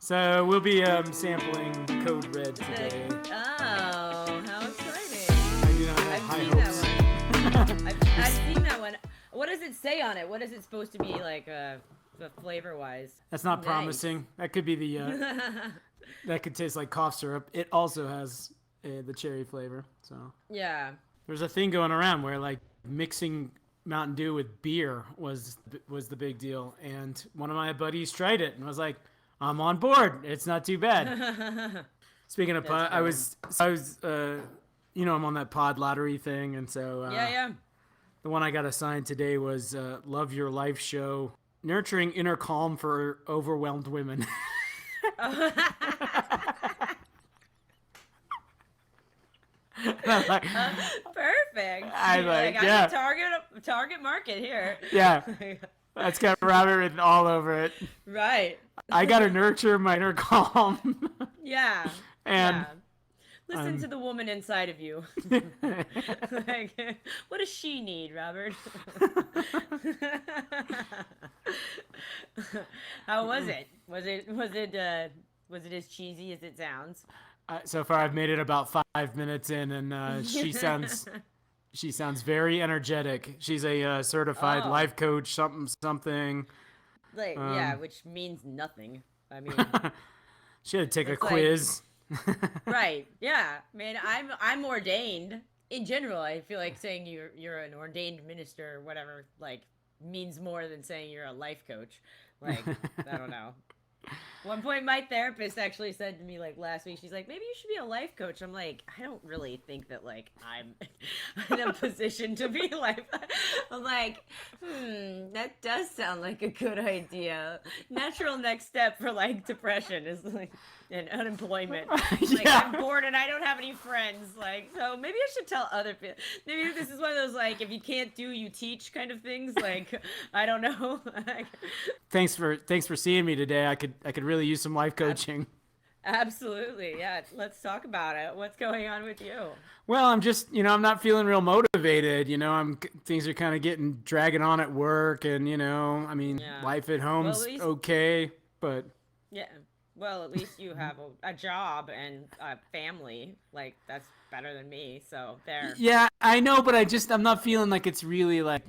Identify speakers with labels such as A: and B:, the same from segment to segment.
A: So we'll be sampling Code Red today.
B: Oh, how exciting!
A: I do not have high hopes.
B: I've seen that one. What does it say on it? What is it supposed to be like, flavor-wise?
A: That's not
B: Nice.
A: promising. That could be the. That could taste like cough syrup. It also has the cherry flavor. So
B: Yeah.
A: there's a thing going around where like mixing Mountain Dew with beer was the big deal, and one of my buddies tried it and was like, "I'm on board. It's not too bad." Speaking of pod, I was I'm on that pod lottery thing, and so
B: Yeah.
A: the one I got assigned today was Love Your Life Show, Nurturing Inner Calm for Overwhelmed Women.
B: Perfect.
A: I like, yeah.
B: I'm a target market here.
A: Yeah, that's got Robert written all over it.
B: Right.
A: I gotta nurture my inner calm.
B: Yeah.
A: And
B: yeah. Listen to the woman inside of you. Like, what does she need, Robert? How was it? Was it as cheesy as it sounds?
A: So far I've made it about 5 minutes in, and she sounds very energetic. She's a certified life coach, something.
B: Like, yeah, which means nothing. I mean,
A: she had to take a
B: like-
A: quiz.
B: right? Yeah. I mean, I'm ordained. In general, I feel like saying you're an ordained minister or whatever like means more than saying you're a life coach. Like, I don't know. One point, my therapist actually said to me, like, last week, she's like, maybe you should be a life coach. I'm like, I don't really think that, like, I'm in a position to be life. I'm like, that does sound like a good idea. Natural next step for, like, depression is, like, and unemployment. Like,
A: Yeah.
B: I'm bored and I don't have any friends. Like, so maybe I should tell other people. Maybe this is one of those, like, if you can't do, you teach kind of things. Like, I don't know.
A: Thanks for seeing me today. I could really use some life coaching.
B: Absolutely. Yeah. Let's talk about it. What's going on with you?
A: Well, I'm just, I'm not feeling real motivated. Things are kind of dragging on at work, and I mean,
B: Yeah.
A: life at home's
B: Well, at least-
A: okay, but
B: Yeah. Well, at least you have a job and a family. Like, that's better than me. So there.
A: yeah, I know, but I'm not feeling like it's really like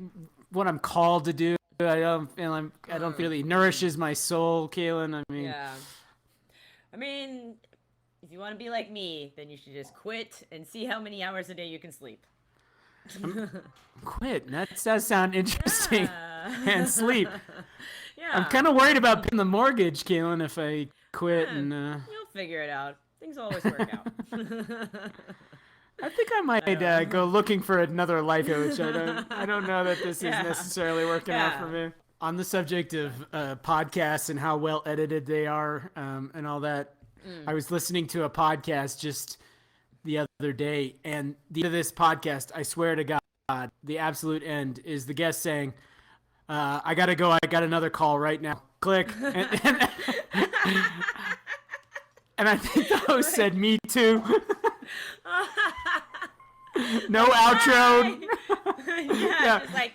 A: what I'm called to do. I don't feel it nourishes my soul, Kalyn. I mean,
B: Yeah. I mean, if you want to be like me, then you should just quit and see how many hours a day you can sleep.
A: quit. That does sound interesting.
B: Yeah.
A: And sleep.
B: Yeah.
A: I'm kind of worried about paying the mortgage, Kalyn, if I quit. And
B: You'll figure it out. Things always work out.
A: I think I might go looking for another life coach. I don't know that this is
B: Yeah.
A: necessarily working out
B: Yeah.
A: for me. On the subject of podcasts and how well edited they are, and all that, I was listening to a podcast just the other day, and the end of this podcast, I swear to God, the absolute end is the guest saying, "I gotta go. I got another call right now." Click, and I think the host said, "Me too." No outro.
B: yeah, just like,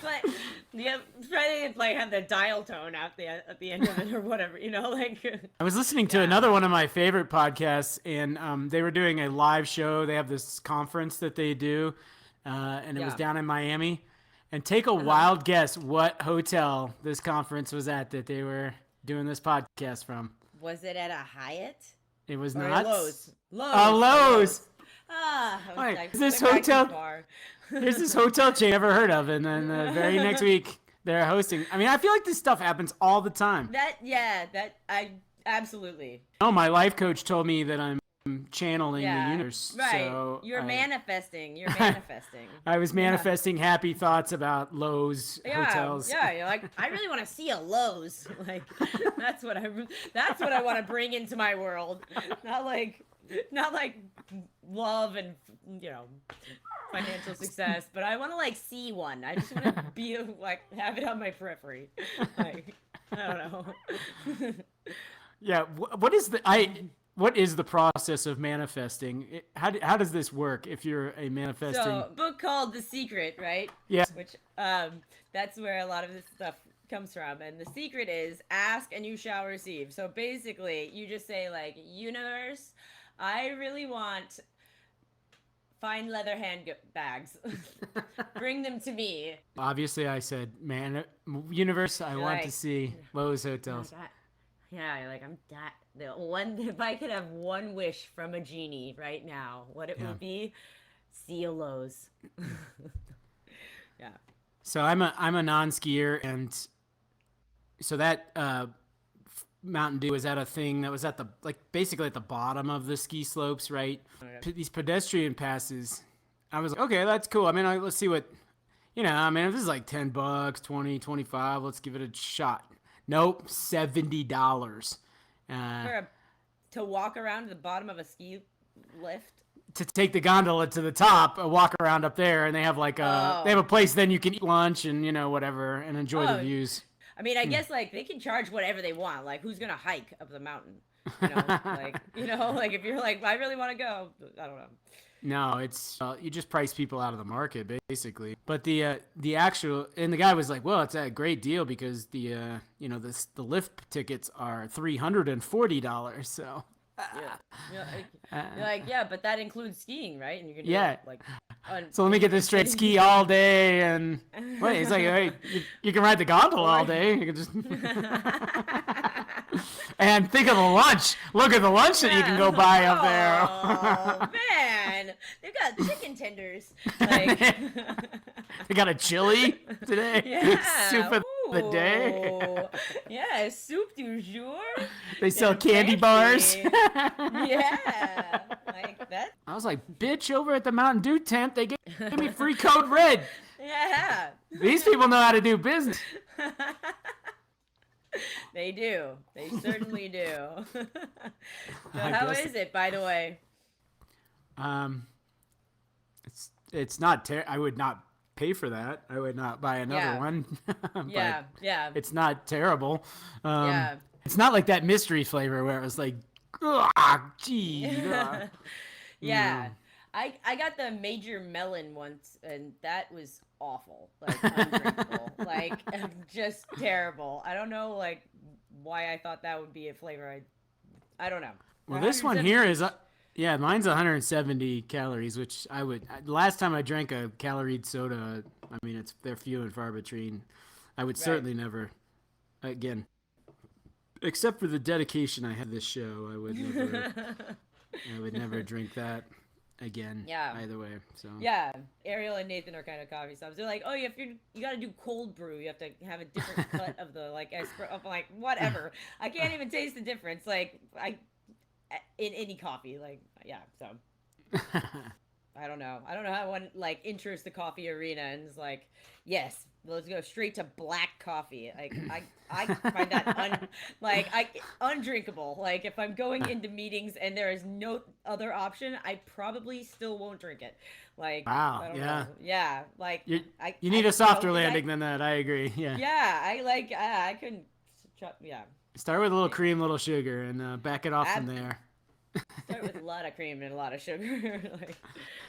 B: but yeah, try to like have the dial tone at the end of it or whatever, like.
A: I was listening to another one of my favorite podcasts, and they were doing a live show. They have this conference that they do, and it was down in Miami. And take a wild guess what hotel this conference was at that they were doing this podcast from.
B: Was it at a Hyatt?
A: It was
B: Or
A: not.
B: Lowe's.
A: Lowe's.
B: Ah,
A: Wait,
B: like,
A: is this
B: went back too
A: hotel-
B: far.
A: There's this hotel chain I've never heard of, and then the very next week they're hosting. I mean, I feel like this stuff happens all the time.
B: I absolutely.
A: Oh, my life coach told me that I'm channeling the
B: Yeah,
A: universe.
B: right.
A: So
B: You're manifesting. You're manifesting.
A: I was manifesting happy thoughts about Lowe's hotels.
B: Yeah, you're like, I really want to see a Lowe's. Like, that's what I want to bring into my world. Not like love and financial success, but I want to like see one. I just want to be like have it on my periphery. Like, I don't know.
A: Yeah. What is the process of manifesting? How does this work if you're a manifesting?
B: So, book called The Secret, right?
A: Yeah.
B: Which that's where a lot of this stuff comes from, and the secret is ask and you shall receive. So basically, you just say like, universe, I really want fine leather handbags. Bring them to me.
A: Obviously, I said, man, universe, I want
B: like,
A: to see Lowe's hotels.
B: Yeah, you're like, I'm that. If I could have one wish from a genie right now, what it would be, see a Lowe's. Yeah.
A: So I'm a non-skier, and so that Mountain Dew was at a thing that was at the basically at the bottom of the ski slopes, right? These pedestrian passes. I was like, okay, that's cool. I mean, let's see what, I mean, if this is like $10, 20, 25, let's give it a shot. Nope, $70.
B: To walk around to the bottom of a ski lift.
A: To take the gondola to the top, walk around up there, and they have like they have a place then you can eat lunch and whatever and enjoy the views.
B: I mean, I guess like they can charge whatever they want. Like, who's gonna hike up the mountain? Like if you're like, I really want to go. I don't know.
A: No, it's you just price people out of the market basically. But the actual, and the guy was like, well, it's a great deal because the the lift tickets are $340. So.
B: You're like, yeah, but that includes skiing, right? And you can do
A: so let me get this straight: ski all day, and wait, it's like, hey, you can ride the gondola all day. You can just and think of the lunch. Look at the lunch that you can go buy up there.
B: Oh man, they've got chicken tenders. Like
A: they got a chili today.
B: Yeah.
A: Soup of the day.
B: Yeah, soup du jour.
A: They sell candy bars.
B: Yeah, like that.
A: I was like, bitch, over at the Mountain Dew tent, they give me free code red.
B: Yeah.
A: These people know how to do business.
B: They do. They certainly do. So how is it, by the way?
A: It's not I would not pay for that. I would not buy another one.
B: Yeah.
A: It's not terrible.
B: Yeah.
A: It's not like that mystery flavor where it was like, gee.
B: Yeah. I got the major melon once, and that was awful. Like, undrinkable. Like, just terrible. I don't know, like, why I thought that would be a flavor. I don't know.
A: Well, this one here is, mine's 170 calories, which last time I drank a caloried soda, I mean, they're few and far between. I would certainly never, again, except for the dedication I had to this show, I would never drink that again. Yeah. Either way. So.
B: Yeah. Ariel and Nathan are kind of coffee snobs. They're like, oh, you got to do cold brew. You have to have a different cut of the espresso. I'm like, whatever. I can't even taste the difference. Like in any coffee. Like, yeah. So. I don't know how one enters the coffee arena and is like, yes, let's go straight to black coffee. Like I find that undrinkable. Like if I'm going into meetings and there is no other option, I probably still won't drink it. Like
A: wow,
B: I don't know. Yeah, like
A: you need a softer landing than that. I agree. Yeah.
B: Yeah, I couldn't. Yeah.
A: Start with a little cream, little sugar, and back it off from there.
B: Start with a lot of cream and a lot of sugar, like,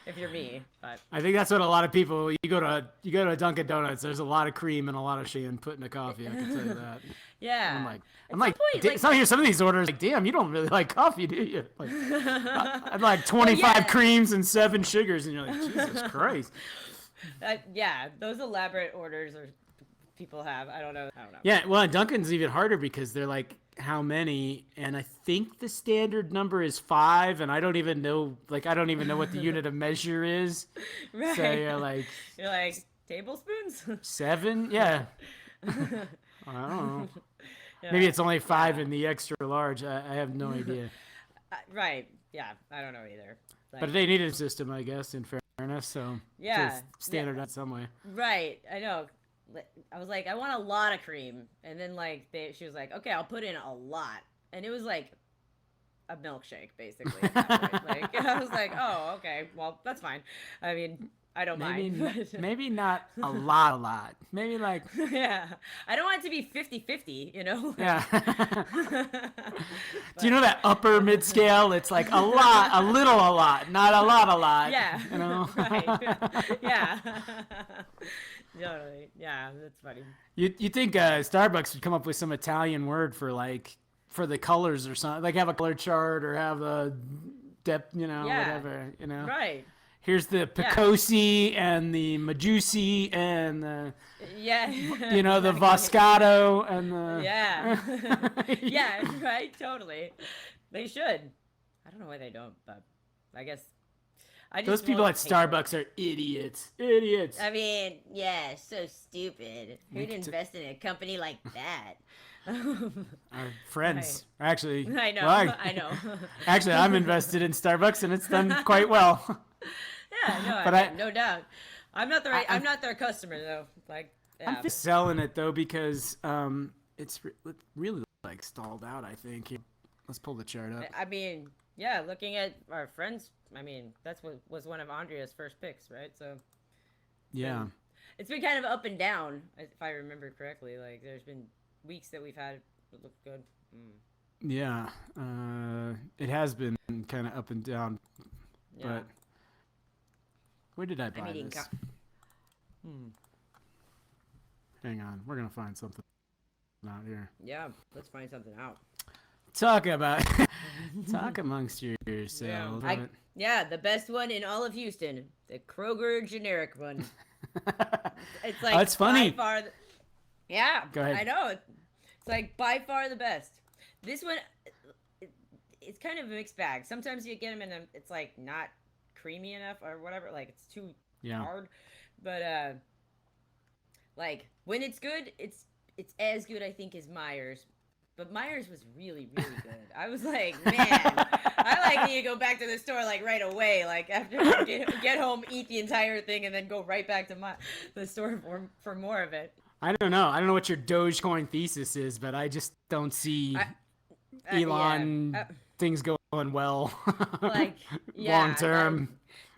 B: if you're me. But
A: I think that's what a lot of people. You go to Dunkin' Donuts. There's a lot of cream and a lot of sugar put in a coffee. I can tell you that.
B: Yeah.
A: I'm like, some of these orders, like, damn, you don't really like coffee, do you? Like, I'd like 25 creams and 7 sugars, and you're like, Jesus Christ.
B: Yeah, those elaborate orders people have. I don't know.
A: Yeah, well, Dunkin's even harder because they're like, how many? And I think the standard number is 5, and I don't even know what the unit of measure is.
B: Right.
A: So you're like
B: tablespoons?
A: 7? Yeah. I don't know. Yeah. Maybe it's only 5 in the extra large. I have no idea.
B: Right. Yeah. I don't know either.
A: But they needed a system, I guess, in fairness. So
B: yeah,
A: standard in some way.
B: Right. I know. I was like, I want a lot of cream, and then she was like, okay, I'll put in a lot, and it was like a milkshake basically. At that point. Like, I was like, oh, okay, well, that's fine. I mean, I don't mind.
A: Maybe not a lot. Maybe like
B: yeah, I don't want it to be 50-50,
A: Yeah. Do you know that upper mid scale? It's like a lot, a little, a lot, not a lot.
B: Yeah.
A: You know.
B: Right. Yeah. Totally. Yeah, that's funny.
A: You think Starbucks would come up with some Italian word for like for the colors or something? Like have a color chart or have a depth,
B: Yeah.
A: whatever,
B: Right.
A: Here's the
B: Yeah.
A: Picosi and the Majusi and the
B: Yeah.
A: the
B: Exactly.
A: Voscato and
B: Yeah.
A: the
B: Yeah, right, totally. They should. I don't know why they don't, but I guess I
A: Those
B: just
A: people
B: won't
A: at
B: pay for it.
A: Starbucks are idiots. Idiots.
B: I mean, yeah, so stupid. Who'd
A: Make it to-
B: invest in a company like that?
A: Our
B: Right.
A: friends, actually.
B: I know.
A: Well,
B: I know.
A: actually, I'm invested in Starbucks, and it's done quite well.
B: Yeah, no,
A: But
B: I mean, no doubt. I'm not the right.
A: I'm
B: I'm not their customer though. Like,
A: I'm
B: yeah,
A: just selling it though because it's really like stalled out. I think. Here, let's pull the chart up.
B: I mean, yeah. Looking at our friends, I mean, that's what was one of Andrea's first picks, right? So
A: Yeah.
B: it's been kind of up and down, if I remember correctly. Like, there's been weeks that we've had that look good.
A: Yeah. It has been kind of up and down,
B: Yeah.
A: but where did I buy
B: eating
A: this? Hang on, we're gonna find something out here.
B: Yeah, let's find something out.
A: Talk about talk amongst yourselves.
B: Yeah, the best one in all of Houston, the Kroger generic one. It's like
A: That's funny.
B: by far. Yeah,
A: Go ahead.
B: I know. It's like by far the best. This one, it's kind of a mixed bag. Sometimes you get them and it's like not creamy enough or whatever. Like it's too hard. But like when it's good, it's as good I think as Myers. But Myers was really, really good. I was like, man, I like need to go back to the store like right away. Like after I get home, eat the entire thing, and then go right back to the store for more of it.
A: I don't know. I don't know what your Dogecoin thesis is, but I just don't see Elon things going well.
B: Like
A: long term.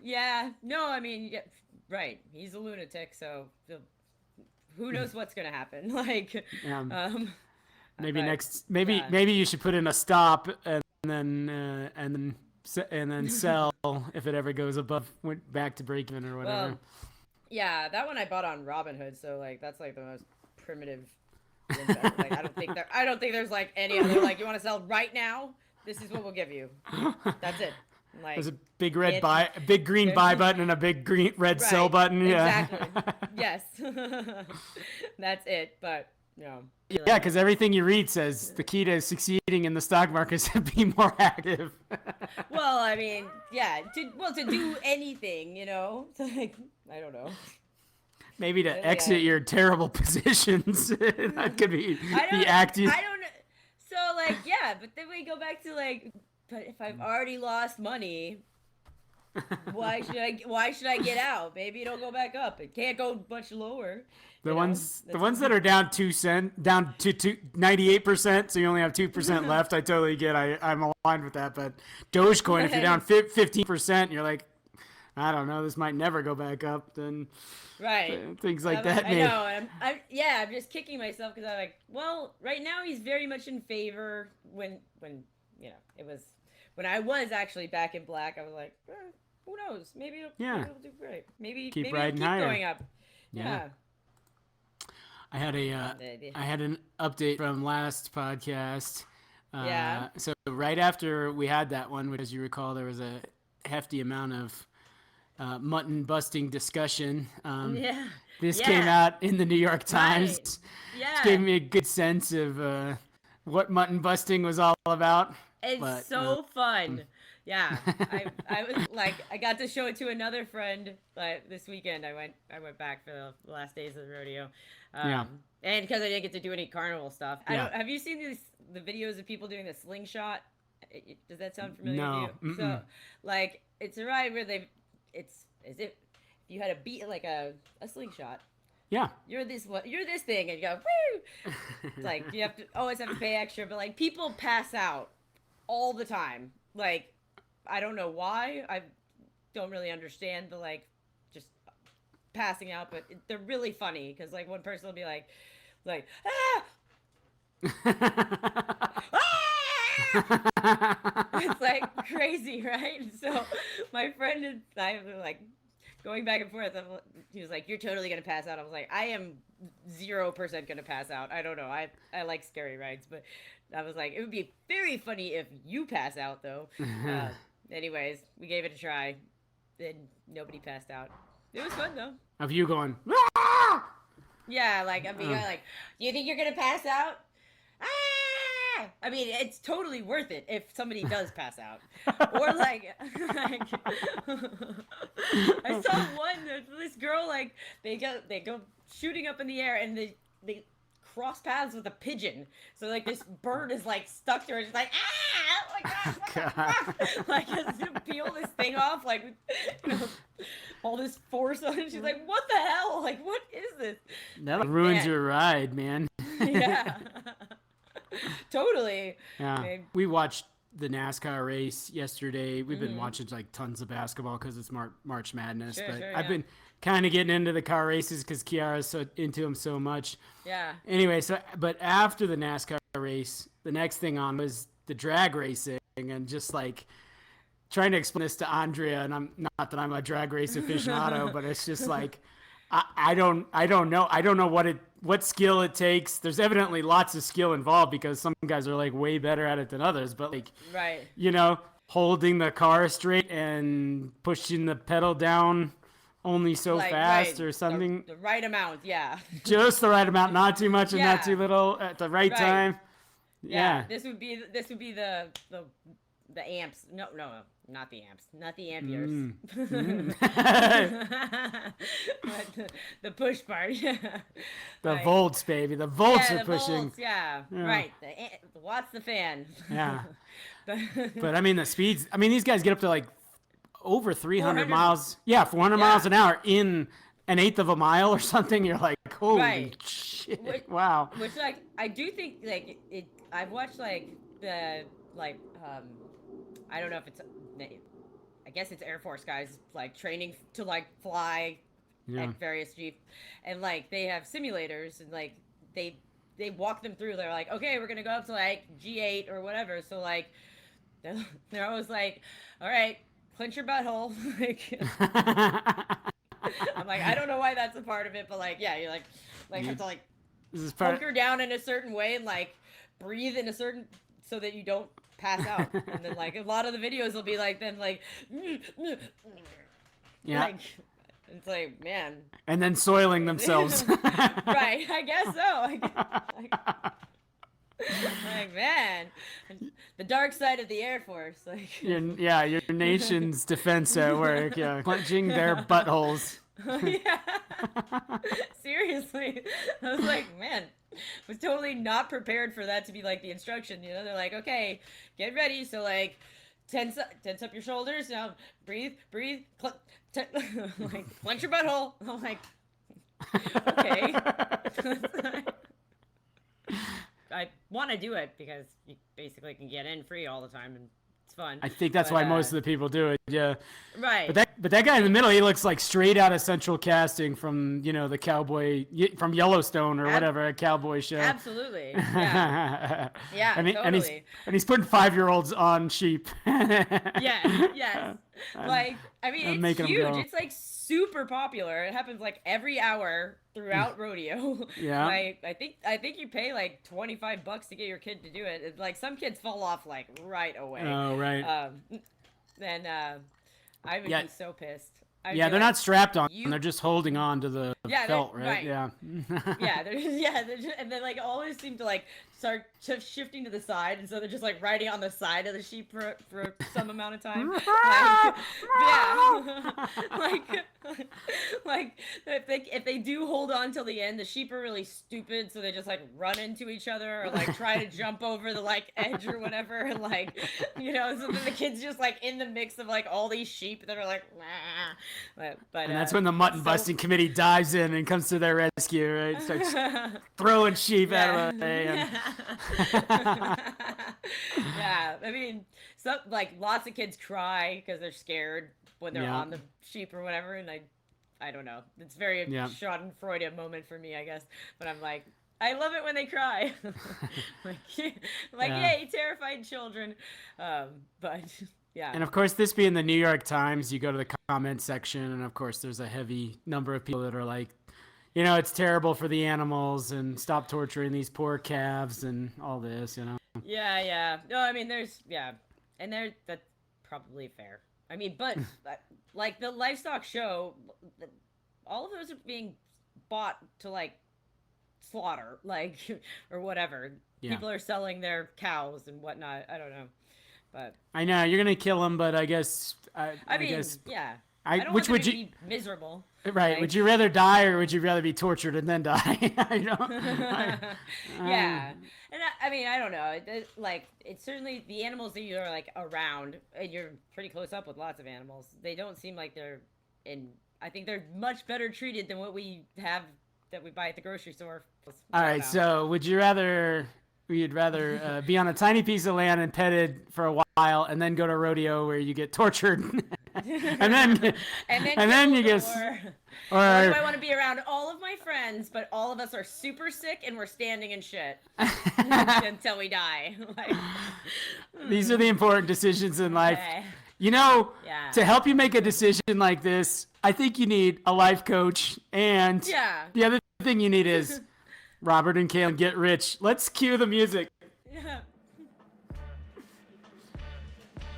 B: No, I mean, right. He's a lunatic, so who knows what's gonna happen? Like,
A: maybe maybe you should put in a stop and then sell if it ever goes above went back to break even or whatever.
B: Well, yeah, that one I bought on Robinhood, so like that's like the most primitive. Like I don't think there's like any other like you want to sell right now. This is what we'll give you. That's it. Like
A: there's a big green buy button and a big red sell button. Yeah,
B: exactly. Yes, that's it. But no.
A: Yeah, because everything you read says the key to succeeding in the stock market is to be more active.
B: Well, I mean, yeah, to do anything, like I don't know.
A: Maybe to exit your terrible positions. That could be active.
B: I don't know. So like, yeah, but then we go back to like, but if I've already lost money, why should I get out? Maybe it'll go back up. It can't go much lower.
A: The ones that are down 2 cents, down to 98%, so you only have 2% left. I totally get. I'm aligned with that. But Dogecoin, if you're down 15%, you're like, I don't know, this might never go back up. Then things like that.
B: I know. I'm just kicking myself because I'm like, well, right now he's very much in favor. When it was when I was actually back in black, I was like, who knows? Maybe it'll do great. Maybe
A: keep
B: it'll
A: riding
B: keep
A: higher.
B: going up. Yeah.
A: I had an update from last podcast. So right after we had that one, which as you recall, there was a hefty amount of mutton busting discussion. This came out in the New York Times.
B: Right. Yeah.
A: It gave me a good sense of what mutton busting was all about.
B: It's fun. Yeah, I was like, I got to show it to another friend this weekend. I went back for the last days of the rodeo, and because I didn't get to do any carnival stuff. Have you seen the videos of people doing the slingshot? Does that sound familiar to you?
A: Mm-mm.
B: So, like, it's a ride where it's as if you had a slingshot.
A: Yeah.
B: You're this thing, and you go woo. It's like you have to always have to pay extra, but like people pass out all the time, like. I don't know why. I don't really understand the just passing out, but they're really funny because like one person will be like ah! Ah! It's like crazy, right? So my friend and I were like going back and forth. He was like, "You're totally gonna pass out." I was like, "I am 0% gonna pass out. I don't know. I like scary rides, but I was like, it would be very funny if you pass out though." Anyways, we gave it a try, and nobody passed out. It was fun though.
A: Of you going,
B: Yeah, like I'm being like, "Do you think you're gonna pass out?" Ah! I mean, it's totally worth it if somebody does pass out. Or like I saw this girl, like they go shooting up in the air, and they cross paths with a pigeon. So like this bird is like stuck to her, just like, ah, oh my god, what the fuck? Like has to peel this thing off, like, you know, all this force on it. She's like, what the hell? Like, what is this?
A: That
B: like,
A: ruins
B: man.
A: your ride, man.
B: Yeah. Totally.
A: Yeah.
B: Babe.
A: We watched the NASCAR race yesterday. We've been watching like tons of basketball because it's March Madness.
B: Sure,
A: but
B: sure,
A: I've been kind of getting into the car races because Kiara's so into them so much.
B: Yeah.
A: Anyway, but after the NASCAR race, the next thing on was the drag racing, and just like trying to explain this to Andrea. And I'm not that I'm a drag race aficionado, but it's just like I don't know. I don't know what skill it takes. There's evidently lots of skill involved because some guys are like way better at it than others. But like,
B: right,
A: you know, holding the car straight and pushing the pedal down only so
B: like,
A: fast
B: right.
A: or something.
B: The right amount, yeah.
A: Just the right amount, not too much and
B: Yeah.
A: not too little at the right time. Yeah.
B: This would be the amps. No, not the amps. Not the amperes. But the push part.
A: The
B: Right.
A: volts, baby. The volts
B: Yeah,
A: are
B: the
A: pushing.
B: volts, yeah. Right. The watts the fan.
A: Yeah. But I mean, the speeds. I mean, these guys get up to like over 300
B: 400.
A: miles. Yeah, 400 miles an hour in an eighth of a mile or something. You're like, holy shit! Wow.
B: Which, like, I do think, like, I've watched like the I don't know if it's, I guess it's Air Force guys like training to like fly at various Jeep, and like they have simulators, and like they walk them through. They're like, okay, we're gonna go up to like G8 or whatever. So like they're always like, all right, clench your butthole. Like, I'm like, I don't know why that's a part of it, but like, yeah, you're like have to like hunker down in a certain way and like breathe in a certain, so that you don't pass out. And then like a lot of the videos will be like them like like, it's like, man.
A: And then soiling themselves.
B: Right, I guess so. Like, man, the dark side of the Air Force. Like,
A: your nation's defense at work. Yeah, clenching their buttholes.
B: Yeah. Seriously, I was like, man, was totally not prepared for that to be like the instruction. You know, they're like, okay, get ready. So like, tense up your shoulders. Now breathe, like, clench your butthole. I'm like, okay. I want to do it because you basically can get in free all the time, and it's fun.
A: I think that's why most of the people do it. Yeah.
B: Right.
A: But that guy in the middle, he looks like straight out of Central Casting from, you know, the cowboy from Yellowstone or whatever, a cowboy show.
B: Absolutely. Yeah. Yeah. Totally.
A: And he's putting 5-year-olds on sheep.
B: Yes. Like, I mean, it's huge. It's like super popular. It happens like every hour throughout Rodeo.
A: Yeah.
B: Like, I think you pay like $25 to get your kid to do it. It's like some kids fall off like right away.
A: Oh, right.
B: Then I would be so pissed.
A: They're
B: like,
A: not strapped on. They're just holding on to the belt, right?
B: Right.
A: Yeah.
B: And then like always seem to like start shifting to the side, and so they're just like riding on the side of the sheep for some amount of time. Like if they do hold on till the end, the sheep are really stupid, so they just like run into each other or like try to jump over the like edge or whatever, and like, you know, so then the kid's just like in the mix of like all these sheep that are like, nah. But
A: and that's when the mutton busting committee dives in and comes to their rescue, right? Starts throwing sheep out of the way.
B: Yeah, I mean, so like lots of kids cry because they're scared when they're on the sheep or whatever, and I don't know. It's very Schadenfreude moment for me, I guess. But I'm like, I love it when they cry. Yay, terrified children. But Yeah.
A: And of course, this being the New York Times, you go to the comment section, and of course, there's a heavy number of people that are like, it's terrible for the animals, and stop torturing these poor calves, and all this,
B: Yeah. No, I mean, and that's probably fair. I mean, but like the livestock show, all of those are being bought to like slaughter, like or whatever.
A: Yeah.
B: People are selling their cows and whatnot. I don't know, but
A: I know you're gonna kill them, but I guess
B: I mean,
A: guess
B: yeah.
A: I
B: don't
A: which
B: want
A: would
B: them
A: you
B: to be miserable?
A: right?
B: Like...
A: Would you rather die, or would you rather be tortured and then die?
B: Yeah, and I mean, I don't know. It's certainly the animals that you're like around, and you're pretty close up with lots of animals. They don't seem like they're in. I think they're much better treated than what we have that we buy at the grocery store.
A: All right, so would you rather? You'd rather be on a tiny piece of land and petted for a while, and then go to rodeo where you get tortured, and then you get. Or
B: do I want to be around all of my friends, but all of us are super sick and we're standing in shit until we die?
A: These are the important decisions in life.
B: Okay.
A: To help you make a decision like this, I think you need a life coach, and the other thing you need is Robert and Kalyn Get Rich. Let's cue the music.
B: Yeah.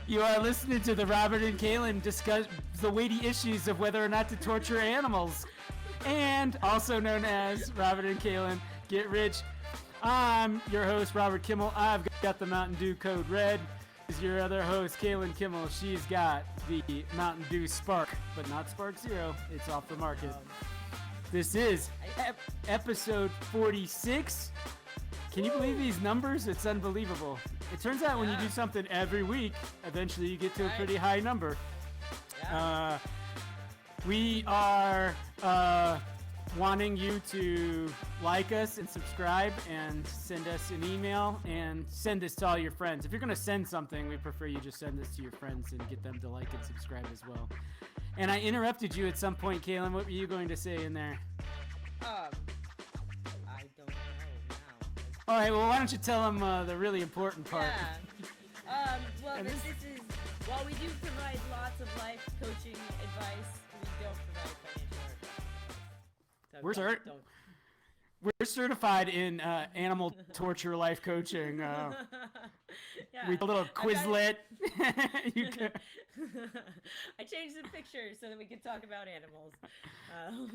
A: You are listening to the Robert and Kalyn discuss the weighty issues of whether or not to torture animals, and also known as Robert and Kalyn Get Rich. I'm your host, Robert Kimmel. I've got the Mountain Dew Code Red. Is your other host, Kalyn Kimmel. She's got the Mountain Dew Spark, but not Spark Zero. It's off the market. This is episode 46. Can you believe these numbers? It's unbelievable. It turns out when you do something every week, eventually you get to a pretty high number.
B: Yeah.
A: We are wanting you to like us and subscribe and send us an email and send this to all your friends. If you're going to send something, we prefer you just send this to your friends and get them to like and subscribe as well. And I interrupted you at some point, Kalyn. What were you going to say in there?
B: I don't know now.
A: All right, well, why don't you tell them the really important part?
B: Yeah. Well, this is, while we do provide lots of life coaching advice, we don't provide financial advice. So
A: We're certified in animal torture life coaching. We do a little Quizlet.
B: I changed the picture so that we could talk about animals.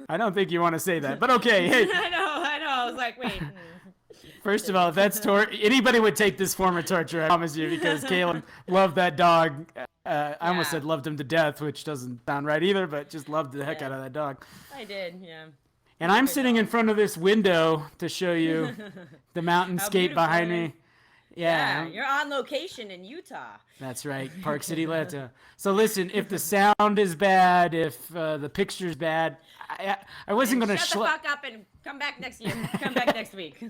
A: I don't think you want to say that, but okay. Hey.
B: I know. I was like, wait.
A: First of all, if that's anybody would take this form of torture, I promise you, because Kalyn loved that dog. I almost said loved him to death, which doesn't sound right either, but just loved the heck out of that dog.
B: I did, yeah.
A: And I'm sitting in front of this window to show you the mountainscape behind me. Yeah,
B: you're on location in Utah.
A: That's right, Park City, Utah. So listen, if the sound is bad, if the picture's bad, I wasn't going to
B: shut the fuck up and come back next year. Come back next week.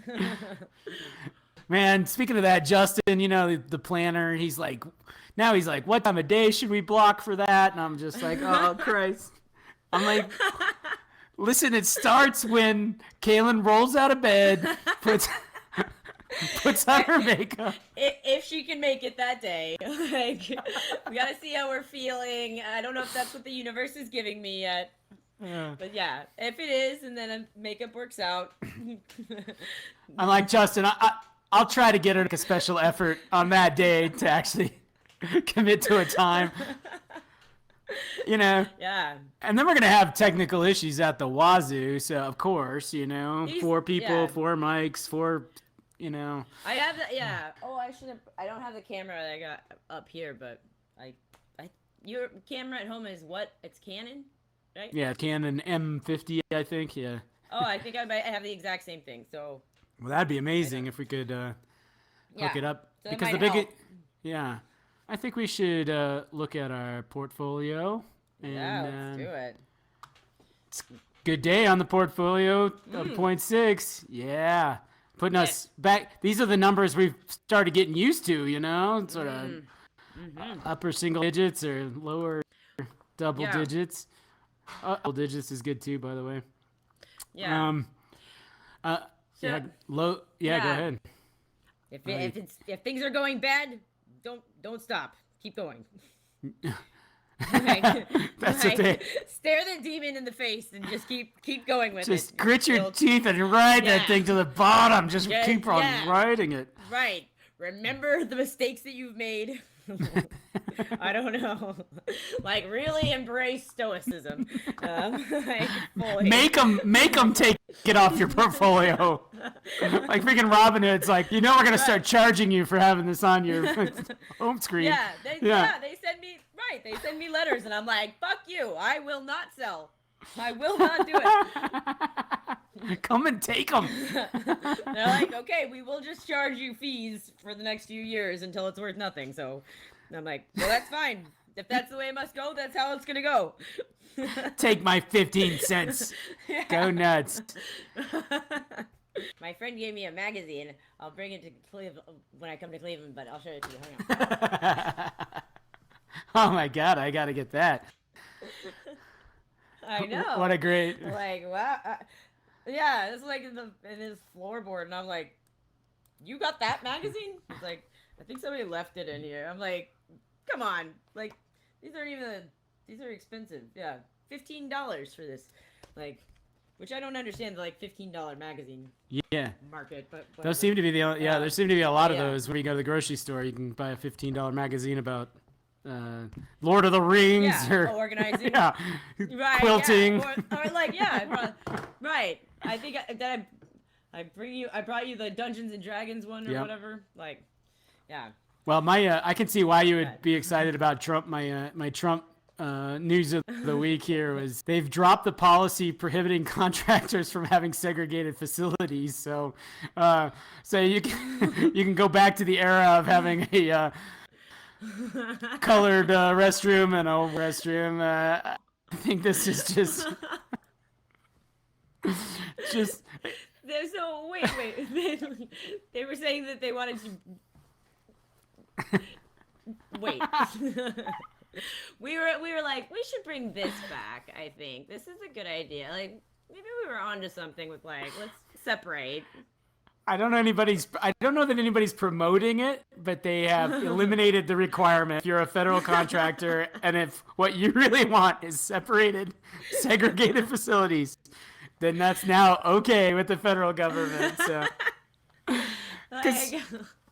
A: Man, speaking of that, Justin, the planner, he's like, what time of day should we block for that? And I'm just like, oh Christ. I'm like, listen, it starts when Kalyn rolls out of bed, puts on her makeup.
B: If she can make it that day. Like, we gotta see how we're feeling. I don't know if that's what the universe is giving me yet.
A: Yeah.
B: But yeah, if it is, and then makeup works out.
A: I'm like, Justin, I'll try to get her a special effort on that day to actually commit to a time.
B: Yeah.
A: And then we're going to have technical issues at the wazoo. So, of course, 4 people, 4 mics, 4,
B: I have the, Oh, I don't have the camera that I got up here, but your camera at home is what? It's Canon, right?
A: Yeah, Canon M50, I think, yeah.
B: Oh, I think I might have the exact same thing, so.
A: Well, that'd be amazing if we could hook it up.
B: So
A: because I think we should look at our portfolio. And,
B: let's do it.
A: It's a good day on the portfolio, 0.6. Yeah. Putting us back. These are the numbers we've started getting used to, sort of upper single digits or lower double digits. Double digits is good too, by the way.
B: Yeah.
A: Go ahead.
B: If things are going bad, don't stop. Keep going.
A: That's what they
B: stare the demon in the face and just keep going with it.
A: Just grit your teeth and ride that thing to the bottom. Just keep on riding it.
B: Right. Remember the mistakes that you've made. I don't know. Like, really embrace stoicism.
A: Make them take it off your portfolio. Like freaking Robin Hood's like, we're gonna start charging you for having this on your home screen.
B: They send me letters, and I'm like, fuck you. I will not sell. I will not do it.
A: Come and take them.
B: They're like, okay, we will just charge you fees for the next few years until it's worth nothing. So I'm like, well, that's fine. If that's the way it must go, that's how it's going to go.
A: Take my 15 cents. Yeah. Go nuts.
B: My friend gave me a magazine. I'll bring it to Cleveland when I come to Cleveland, but I'll show it to you. Hang on.
A: Oh my God, I got to get that.
B: I know.
A: What a great.
B: Like, wow. Yeah, it's like in his floorboard, and I'm like, you got that magazine? He's like, I think somebody left it in here. I'm like, come on. Like, these are expensive. Yeah, $15 for this. Like, which I don't understand the like $15 magazine market, but whatever.
A: Those seem to be there seem to be a lot of those when you go to the grocery store. You can buy a $15 magazine about Lord of the Rings or
B: organizing, right,
A: quilting,
B: or like right. I think that I brought you the Dungeons and Dragons one or whatever. Like, yeah.
A: Well, I can see why you would be excited about Trump. My Trump news of the week here was they've dropped the policy prohibiting contractors from having segregated facilities. So you can go back to the era of having a colored restroom and a restroom. I think this is just
B: So wait. They were saying that they wanted to wait. we were like, we should bring this back. I think this is a good idea. Like, maybe we were onto something with like, let's separate.
A: I don't know that anybody's promoting it, but they have eliminated the requirement. If you're a federal contractor and if what you really want is separated, segregated facilities, then that's now okay with the federal government. So,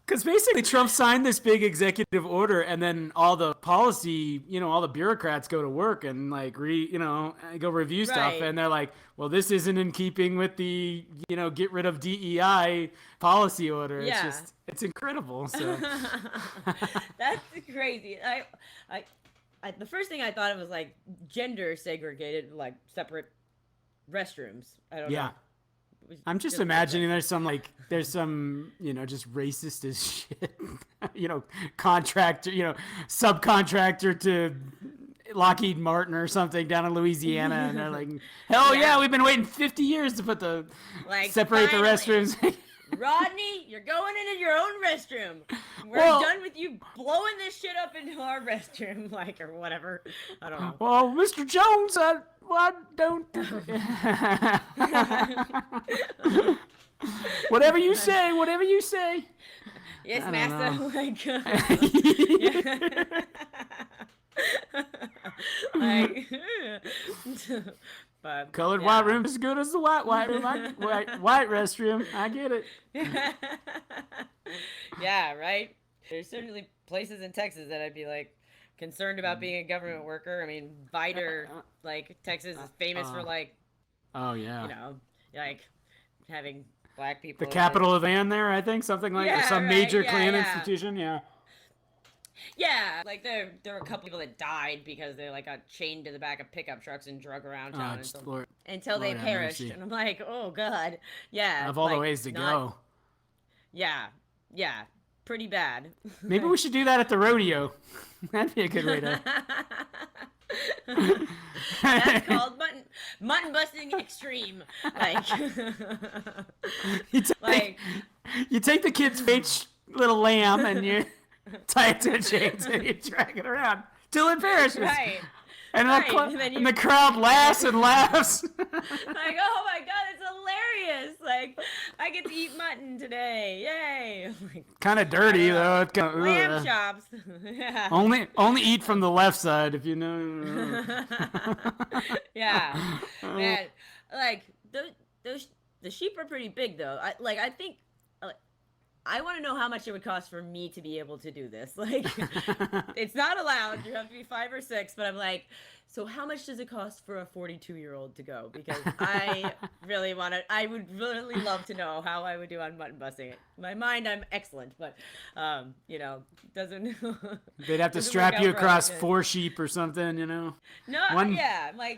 A: because basically Trump signed this big executive order, and then all the policy, all the bureaucrats go to work and like go review stuff, and they're like, well, this isn't in keeping with the get rid of DEI policy order. Yeah. It's incredible. So
B: that's crazy. I the first thing I thought it was like gender segregated, like separate restrooms. I don't know.
A: I'm just imagining there's some just racist as shit, contractor, subcontractor to Lockheed Martin or something down in Louisiana, and they're like, hell yeah, we've been waiting 50 years to put separate finally, the restrooms.
B: Rodney, you're going into your own restroom. We're done with you blowing this shit up into our restroom, or whatever. I don't know.
A: Well, Mr. Jones, I don't. Whatever you say.
B: Yes, master. But,
A: colored white room is as good as the white room. White restroom. I get it.
B: Yeah, right. There's certainly places in Texas that I'd be like concerned about being a government worker. I mean, Vidor, Texas is famous for having black people.
A: The capital of Ann there, I think, something like some major Klan institution. Yeah.
B: Yeah, there were a couple people that died because they got chained to the back of pickup trucks and drug around town until they perished. And I'm like, oh god, yeah.
A: Of all the ways to go.
B: Yeah, pretty bad.
A: Maybe we should do that at the rodeo. That'd be a good way to.
B: That's called mutton busting extreme.
A: You take the kid's fake little lamb and you tie it to a chain and you drag it around till it perishes.
B: Right.
A: And the crowd laughs and laughs.
B: Oh my god, it's glorious! Like, I get to eat mutton today. Yay! Like,
A: kind of dirty though. It's kind of
B: lamb chops. Yeah.
A: only eat from the left side if you know.
B: Yeah, man. Like those the sheep are pretty big though. I think. I want to know how much it would cost for me to be able to do this. Like, it's not allowed. You have to be 5 or 6. But I'm like, so how much does it cost for a 42-year-old to go? Because I really want to. I would really love to know how I would do on mutton busting. In my mind, I'm excellent, but doesn't.
A: They'd have to strap you across 4 sheep or something, you know.
B: No, yeah, like,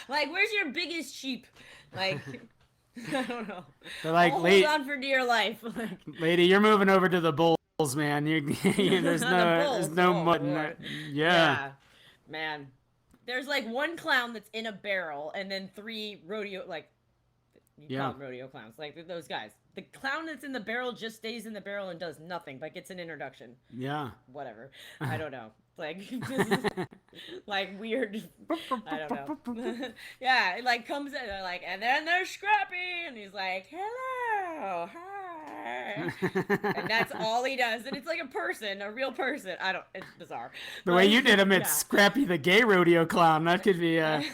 B: like, where's your biggest sheep? Like. I don't know.
A: They're like,
B: hold on for dear life. Like,
A: lady, you're moving over to the bulls, man. There's no mutton. Yeah,
B: man. There's like one clown that's in a barrel, and then 3 rodeo, like, you call them rodeo clowns, like those guys. The clown that's in the barrel just stays in the barrel and does nothing, but gets an introduction.
A: Yeah.
B: Whatever. I don't know. Like, like weird. I don't know. Yeah, it like comes in like, and then there's Scrappy, and he's like, hello, hi, and that's all he does, and it's like a real person. It's bizarre.
A: The way you did him, it's Scrappy the gay rodeo clown. That could be
B: like, hey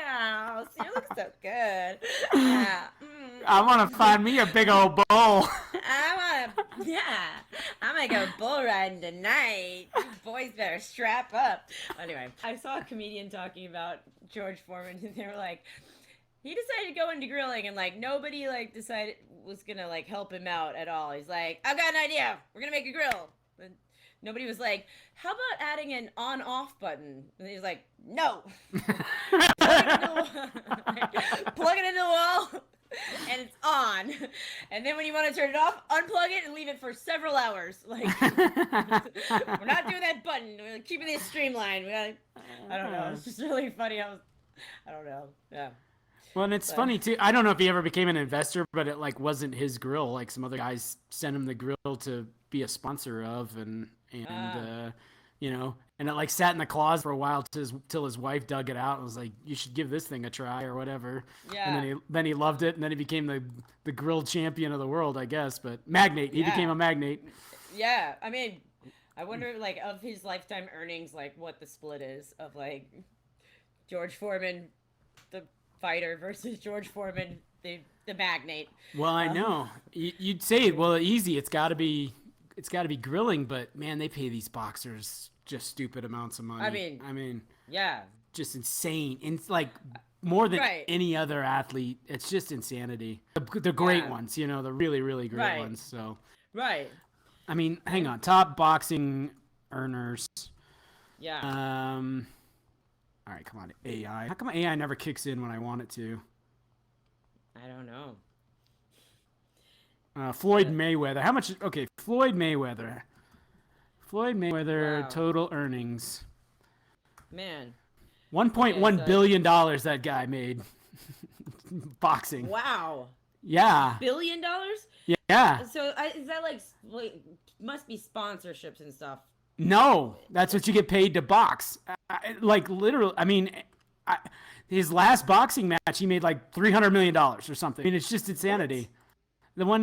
B: girls, you look so good. Yeah.
A: I want to find me a big old bull.
B: I'm gonna go bull riding tonight. Boys better strap up. Anyway, I saw a comedian talking about George Foreman, and they were like, he decided to go into grilling, and like nobody like decided was gonna like help him out at all. He's like, I've got an idea. We're gonna make a grill. And nobody was like, how about adding an on-off button? And he's like, no. Plug it into the wall. And it's on, and then when you want to turn it off, unplug it and leave it for several hours. Like, we're not doing that button. We're keeping this streamlined. I don't know. It's just really funny. I don't know. Yeah.
A: Well, and it's funny too. I don't know if he ever became an investor, but it like wasn't his grill. Like some other guys sent him the grill to be a sponsor of, and and it like sat in the closet for a while till his wife dug it out and was like, you should give this thing a try or whatever. Yeah. And then he loved it, and then he became the grill champion of the world, I guess. But magnate, he became a magnate.
B: Yeah, I mean, I wonder like of his lifetime earnings, like what the split is of like George Foreman, the fighter, versus George Foreman, the magnate.
A: Well, I know you'd say, well, easy. It's got to be grilling, but man, they pay these boxers just stupid amounts of money. I mean, yeah, just insane. It's like more than any other athlete. It's just insanity. The great ones, the really, really great ones. So, I mean, hang on, top boxing earners. Yeah. All right, come on, AI. How come AI never kicks in when I want it to?
B: I don't know.
A: Floyd Mayweather. How much? Okay, Floyd Mayweather, wow. Total earnings.
B: Man.
A: $1.1 billion that guy made. Boxing.
B: Wow.
A: Yeah.
B: $1 billion?
A: Yeah.
B: So is that like must be sponsorships and stuff?
A: No, that's what you get paid to box. Like literally, I mean, his last boxing match, he made like $300 million or something. I mean, it's just insanity. What? The one,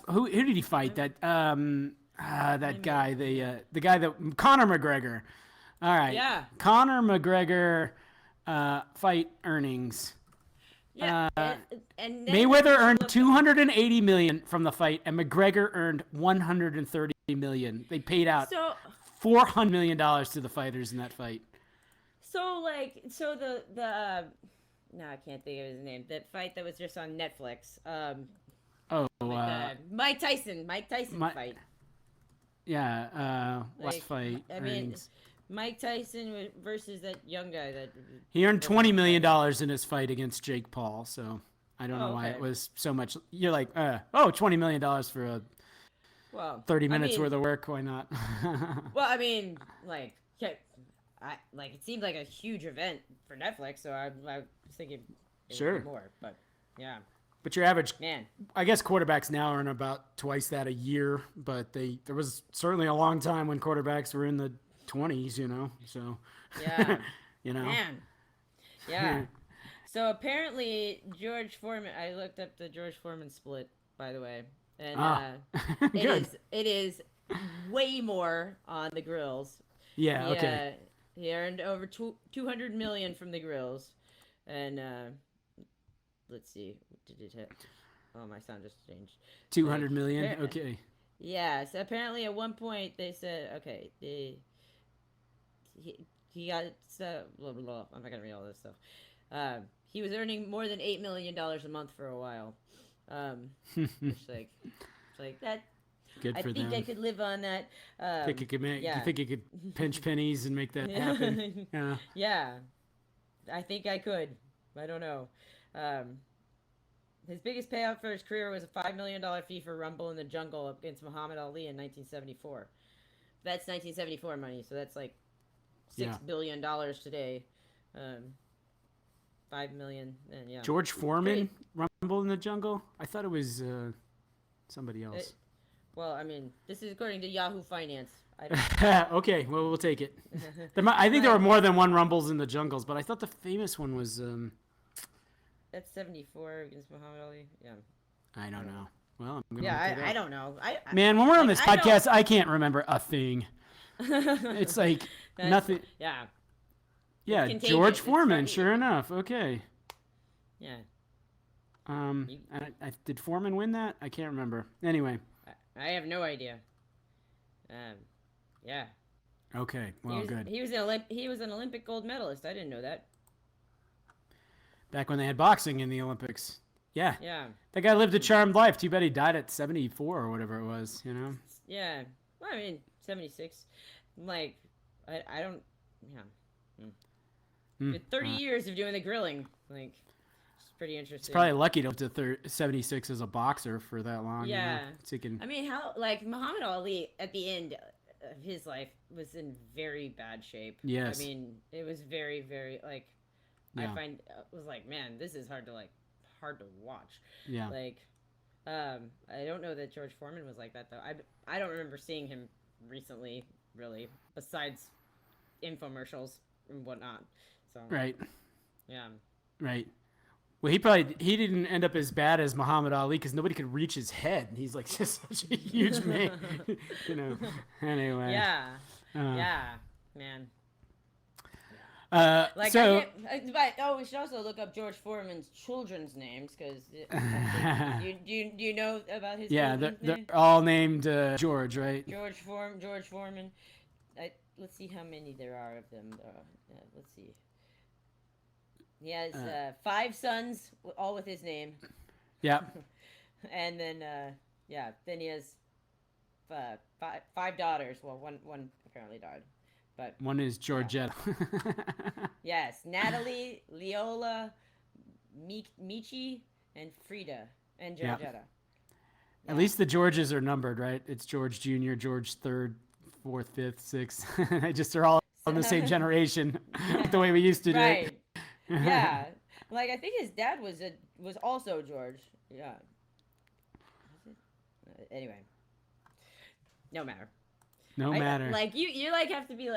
A: who did he fight? That guy, the guy that Conor McGregor. All right, yeah. Conor McGregor fight earnings. Yeah, and Mayweather earned $280 million from the fight, and McGregor earned $130 million. They paid out $400 million to the fighters in that fight.
B: So the. No, I can't think of his name. That fight that was just on Netflix. Mike Tyson fight.
A: Yeah, last fight.
B: I mean, Mike Tyson versus that young guy
A: he earned $20 million in his fight against Jake Paul. So I don't know why it was so much. You're like, $20 million for 30 minutes worth of work. Why not?
B: Well, I mean, like, it seemed like a huge event for Netflix, so I was thinking more, but yeah.
A: But your average, I guess quarterbacks now earn about twice that a year, but there was certainly a long time when quarterbacks were in the 20s, so
B: Yeah.
A: you know.
B: Man. Yeah. So apparently George Foreman. I looked up the George Foreman split, by the way, and
A: Good.
B: it is way more on the grills.
A: Yeah, okay.
B: He earned over 200 million from the grills, and let's see, what did it hit? Oh, my sound just changed.
A: 200 million. Okay.
B: Yeah. So apparently at one point they said, okay, he got blah blah blah. I'm not gonna read all this stuff. He was earning more than $8 million a month for a while. It's like that.
A: Good for them.
B: I could live on that.
A: You think you could pinch pennies and make that happen? Yeah.
B: Yeah, I think I could. I don't know. His biggest payout for his career was a $5 million fee for Rumble in the Jungle against Muhammad Ali in 1974. That's 1974 money, so that's like $6 billion today. 5 million, and yeah.
A: George Foreman, Rumble in the Jungle? I thought it was somebody else.
B: Well, I mean, this is according to Yahoo Finance.
A: Okay, well, we'll take it. I think there were more than one Rumbles in the Jungles, but I thought the famous one was...
B: That's 74 against Muhammad Ali. Yeah.
A: I don't know. Well, I'm gonna
B: I don't know.
A: Man, when we're on this podcast, I can't remember a thing. It's like nothing.
B: Yeah.
A: Yeah, George Foreman, sure enough. Okay.
B: Yeah.
A: Did Foreman win that? I can't remember. Anyway.
B: I have no idea. Yeah.
A: Okay. Well, good.
B: He was an Olympic gold medalist. I didn't know that.
A: Back when they had boxing in the Olympics. Yeah.
B: Yeah.
A: That guy lived a charmed life. Too bad he died at 74 or whatever it was,
B: Yeah. Well, I mean, 76. Like, I don't... Yeah. 30 years of doing the grilling. Like, it's pretty interesting.
A: It's probably lucky to live to 76 as a boxer for that long.
B: Yeah.
A: So can...
B: I mean, Muhammad Ali at the end of his life was in very bad shape.
A: Yes.
B: I mean, it was very, very, I was like, man, this is hard to watch.
A: Yeah.
B: I don't know that George Foreman was like that, though. I don't remember seeing him recently, really, besides infomercials and whatnot. So
A: right.
B: Yeah.
A: Right. Well, he didn't end up as bad as Muhammad Ali because nobody could reach his head. He's like just such a huge man, Anyway.
B: Yeah. Yeah, man.
A: We
B: should also look up George Foreman's children's names because do you know about his?
A: Yeah, they're all named George, right?
B: George Foreman. Let's see how many there are of them. Let's see. He has 5 sons, all with his name.
A: Yeah.
B: And then then he has 5 daughters. Well, one apparently died. But
A: one is Georgetta.
B: Yes, Natalie, Leola, Michi, and Frida, and Georgetta. Yeah.
A: At least the Georges are numbered, right? It's George Jr., George 3rd, 4th, 5th, 6th. They just are all in the same generation, the way we used to do it.
B: Yeah. I think his dad was also George. Yeah. Anyway. No matter.
A: No matter.
B: You have to be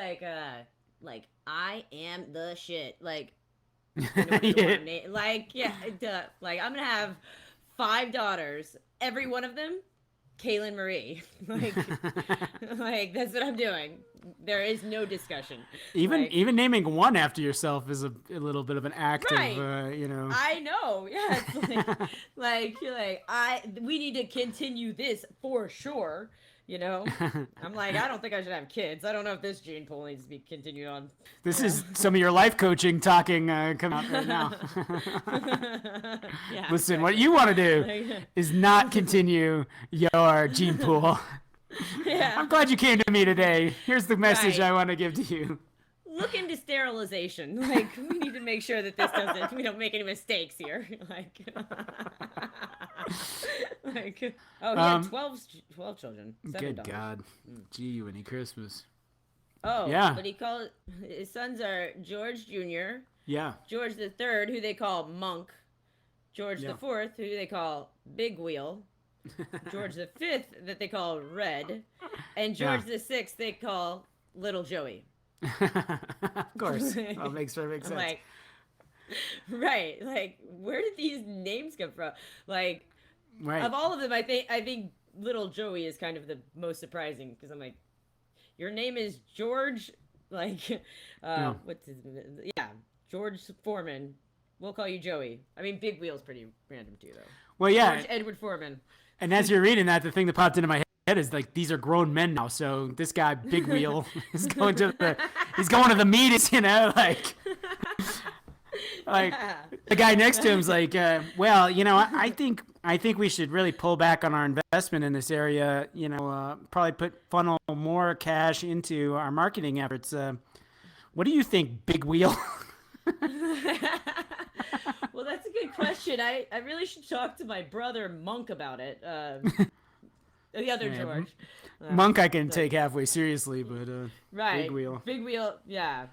B: I am the shit. I'm gonna have 5 daughters. Every one of them, Kalyn Marie. That's what I'm doing. There is no discussion.
A: Even naming one after yourself is a little bit of an act of,
B: I know. Yeah. It's we need to continue this for sure. I'm I don't think I should have kids. I don't know if this gene pool needs to be continued on.
A: This is some of your life coaching talking come out right now.
B: Yeah,
A: listen, what you want to do is not continue your gene pool.
B: Yeah.
A: I'm glad you came to me today. Here's the message I want to give to you.
B: Look into sterilization. We need to make sure that we don't make any mistakes here. He had 12 children. 7
A: Good
B: daughters.
A: God. Gee, Winnie Christmas.
B: Oh,
A: yeah.
B: But his sons are George Jr.,
A: yeah,
B: George the Third, who they call Monk, George the Fourth, who they call Big Wheel, George the Fifth, that they call Red, and George the Sixth they call Little Joey.
A: Of course. That makes perfect sense.
B: Like, right. Like, where did these names come from? Like,
A: right.
B: Of all of them, I think Little Joey is kind of the most surprising because I'm like, your name is George, like, what's his, George Foreman. We'll call you Joey. I mean, Big Wheel's pretty random too, though.
A: Well, yeah.
B: George Edward Foreman.
A: And as you're reading that, the thing that popped into my head is like, these are grown men now. So this guy, Big Wheel, is going to the meetings, like the guy next to him's like, well, I think we should really pull back on our investment in this area. Probably funnel more cash into our marketing efforts. What do you think, Big Wheel?
B: Well, that's a good question. I really should talk to my brother Monk about it. The other George.
A: Monk I can take halfway seriously, but
B: right.
A: Big Wheel,
B: yeah.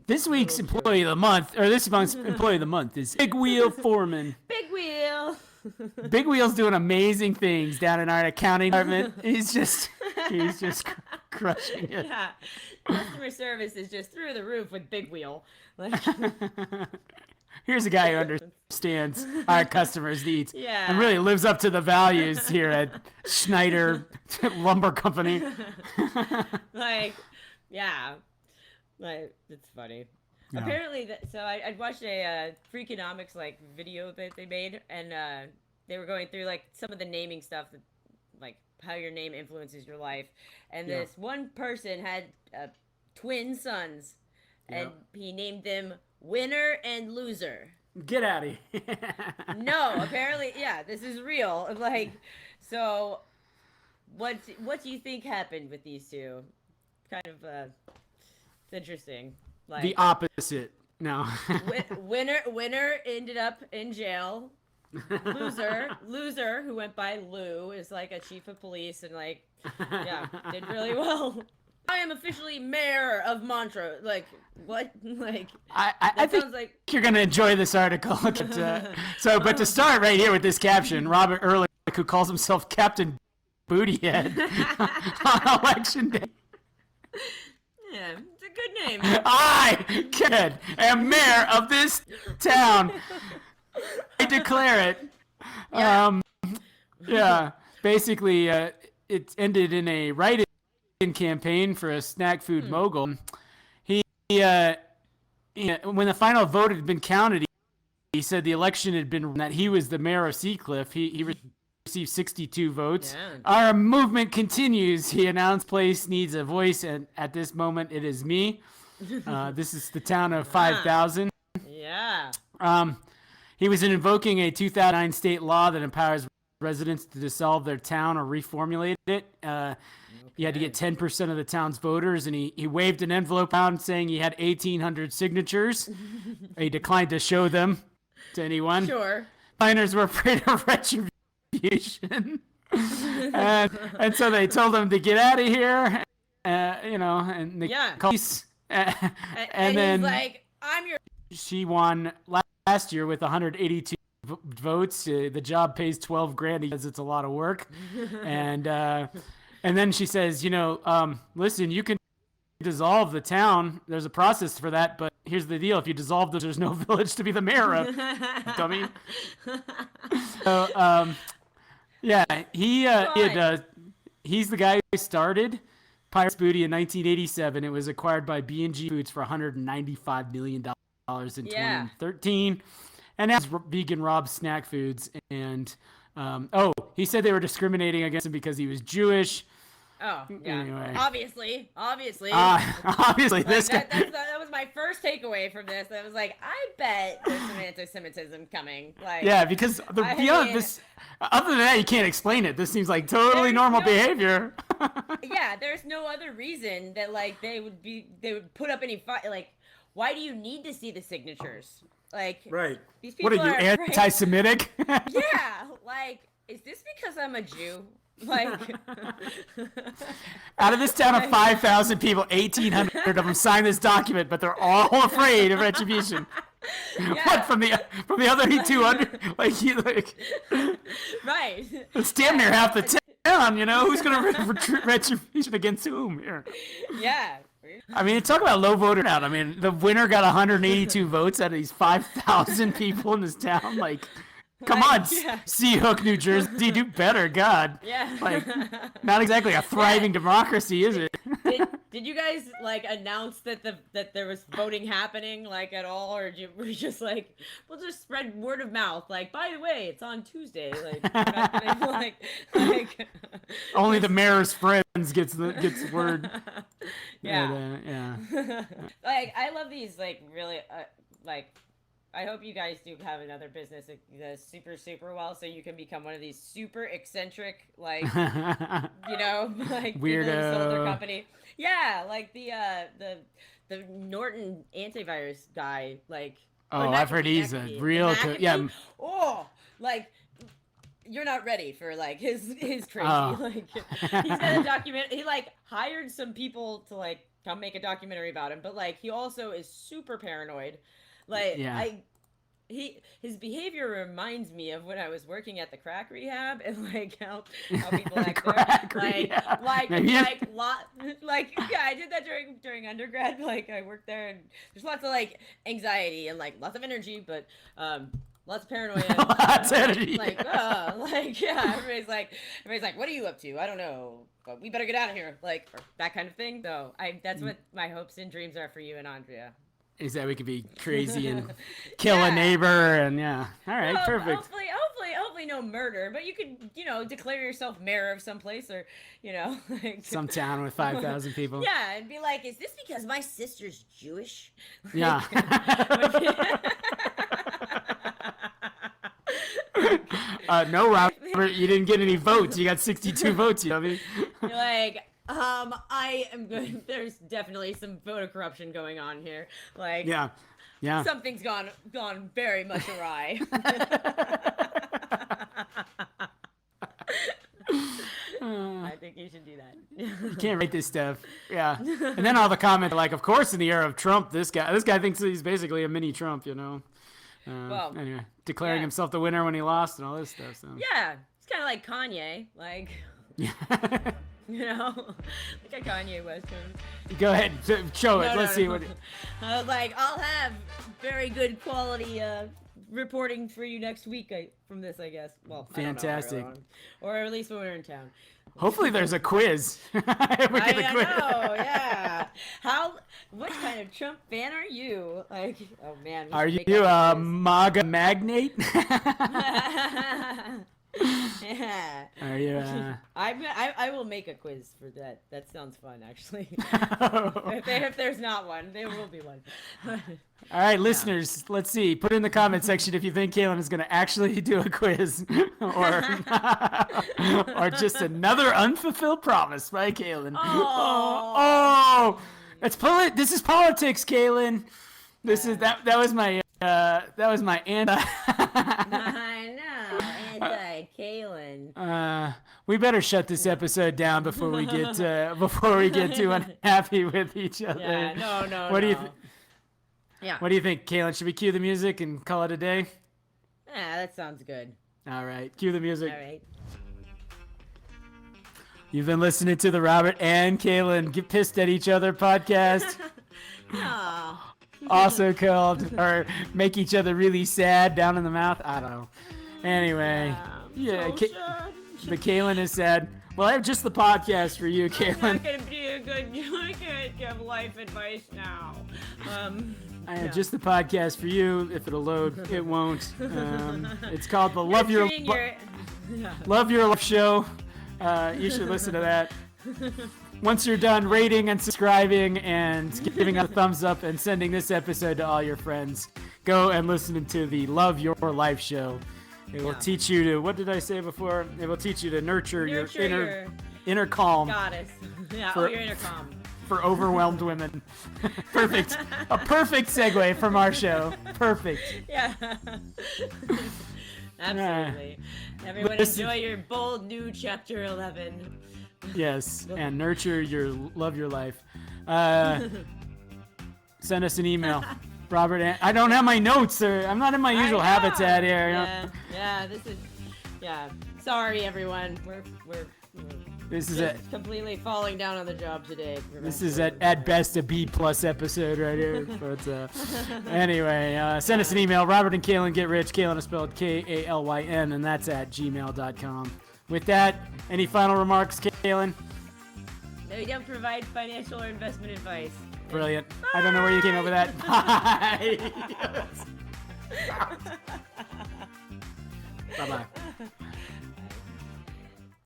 A: This week's employee of the month, or this month's employee of the month, is Big Wheel Foreman.
B: Big Wheel.
A: Big Wheel's doing amazing things down in our accounting department. He's just crushing it.
B: Yeah. Customer service is just through the roof with Big Wheel. Like,
A: here's a guy who understands our customers' needs
B: and
A: really lives up to the values here at Schneider Lumber Company.
B: It's funny. Yeah. Apparently, I watched a Freakonomics video that they made, and they were going through some of the naming stuff, that, how your name influences your life. And this one person had twin sons, and he named them Winner and Loser.
A: Get out of here.
B: No, apparently, this is real. So what do you think happened with these two? Kind of it's interesting.
A: The opposite. No.
B: Winner ended up in jail. Loser, who went by Lou, is a chief of police and did really well. I am officially mayor of Montrose. What?
A: I think you're gonna enjoy this article. But to start right here with this caption, Robert Ehrlich, who calls himself Captain Bootyhead on election day.
B: Yeah, it's a good name.
A: I, Ked, am mayor of this town. I declare it. Basically, it ended in a write-in campaign for a snack food mogul. He when the final vote had been counted, he said the election had been that he was the mayor of Seacliff. He received 62 votes. Yeah. Our movement continues. He announced, place needs a voice, and at this moment, it is me. This is the town of 5,000.
B: Yeah.
A: He was invoking a 2009 state law that empowers residents to dissolve their town or reformulate it. He had to get 10% of the town's voters, and he waved an envelope out saying he had 1,800 signatures. He declined to show them to anyone.
B: Sure.
A: Miners were afraid of retribution. and so they told him to get out of here, and the police. And then
B: he's like, I'm your...
A: She won last year with 182 votes. The job pays $12,000 because it's a lot of work. And then she says, listen, you can dissolve the town. There's a process for that, but here's the deal. If you dissolve this, there's no village to be the mayor of. Dummy. So, he's the guy who started Pirate's Booty in 1987. It was acquired by B&G Foods for $195 million in 2013. And that's Vegan Rob Snack Foods. And, he said they were discriminating against him because he was Jewish.
B: Oh, yeah.
A: Anyway.
B: Obviously.
A: Obviously,
B: that was my first takeaway from this. I was like, I bet there's some anti-Semitism coming.
A: Because other than that, you can't explain it. This seems like totally normal behavior.
B: Yeah, there's no other reason that they would put up any fight. Why do you need to see the signatures?
A: Right.
B: These people
A: what are you, anti-Semitic?
B: Yeah. Is this because I'm a Jew?
A: Out of this town of 5,000 people, 1,800 of them signed this document, but they're all afraid of retribution. Yeah. What from the other 200?
B: Right.
A: It's damn near half the down, who's going to retribution against whom here?
B: Yeah.
A: I mean, talk about low voter turnout. I mean, the winner got 182 votes out of these 5,000 people in this town. Like, come on, Seahook, New Jersey, do better, God.
B: Yeah.
A: Like, not exactly a thriving democracy, is it?
B: Did you guys like announce that there was voting happening like at all, or were you just like, we'll just spread word of mouth? Like, by the way, it's on Tuesday. Like
A: only the mayor's friends gets word.
B: Yeah.
A: But, yeah.
B: Like, I love these like really like. I hope you guys do have another business that does super, super well, so you can become one of these super eccentric, like, like
A: weirdo
B: people who sold their company. Yeah, like the Norton antivirus guy, like.
A: Oh, I've heard he's a real yeah.
B: Oh, like. You're not ready for like his crazy.
A: Oh.
B: Like he's got a document. He like hired some people to like come make a documentary about him, but like he also is super paranoid. Like his behavior reminds me of when I was working at the crack rehab and like how people act there. I did that during undergrad. Like I worked there and there's lots of like anxiety and like lots of energy, but lots of paranoia.
A: Lots of energy.
B: Everybody's like, what are you up to? I don't know, but we better get out of here. Like that kind of thing. So that's what my hopes and dreams are for you and Andrea.
A: Is that we could be crazy and kill a neighbor and all right, perfect.
B: Hopefully no murder, but you could, declare yourself mayor of some place or, like
A: some town with 5,000 people.
B: Yeah, and be like, is this because my sister's Jewish?
A: Yeah. No, Robert, you didn't get any votes. You got 62 votes, you know what I mean?
B: You're like, I am good. There's definitely some voter corruption going on here. Like, yeah, something's gone very much awry. I think you should do that.
A: You can't write this stuff. Yeah, and then all the comments are like, of course, in the era of Trump, this guy thinks he's basically a mini Trump, Well, anyway, declaring himself the winner when he lost and all this stuff. So.
B: Yeah, it's kind of like Kanye, like. Like a Kanye West.
A: Go ahead, show it. Let's see what.
B: Like, I'll have very good quality reporting for you next week from this, I guess. Well,
A: fantastic.
B: I don't know, or at least when we're in town.
A: Hopefully, there's a quiz.
B: I know, yeah. What kind of Trump fan are you? Like, oh man.
A: Are you a MAGA magnate?
B: Yeah.
A: Are you?
B: I will make a quiz for that. That sounds fun, actually. If there's not one, there will be one.
A: All right, listeners, let's see. Put in the comment section if you think Kalyn is going to actually do a quiz, or just another unfulfilled promise by Kalyn. Oh, this is politics, Kalyn. This is that was my anti.
B: I know, anti-Kalyn.
A: We better shut this episode down before we get too unhappy with each other.
B: Yeah, no.
A: What do you? Yeah. What do you think, Kalyn? Should we cue the music and call it a day?
B: Yeah, that sounds good.
A: All right, cue the music.
B: All right.
A: You've been listening to the Robert and Kalyn Get Pissed at Each Other podcast. Also called, or make each other really sad down in the mouth. I don't know. Anyway, the Kalyn is sad. Well, I have just the podcast for you, Kalyn.
B: I'm not gonna be a good. I can't give life advice now.
A: I have just the podcast for you. If it'll load, it won't. It's called the Love Your Life Show. You should listen to that. Once you're done rating and subscribing and giving a thumbs up and sending this episode to all your friends, go and listen to the Love Your Life Show. It will teach you to, what did I say before? It will teach you to nurture your inner calm.
B: Goddess. Yeah, your inner calm.
A: For overwhelmed women. Perfect. A perfect segue from our show. Perfect.
B: Yeah. Absolutely. Everyone enjoy your bold new chapter 11.
A: Yes, and nurture love your life. Send us an email. Robert, I don't have my notes. I'm not in my usual habitat here.
B: Yeah, this is. Yeah, sorry everyone.
A: This is
B: Just completely falling down on the job today.
A: This is at best a B+ episode right here. But anyway, send us an email. Robert and Kalyn get rich. Kalyn is spelled Kalyn, and that's at gmail.com. With that, any final remarks, Kalyn?
B: No, you don't provide financial or investment advice.
A: Brilliant. Bye. I don't know where you came up with that. Bye. Bye-bye.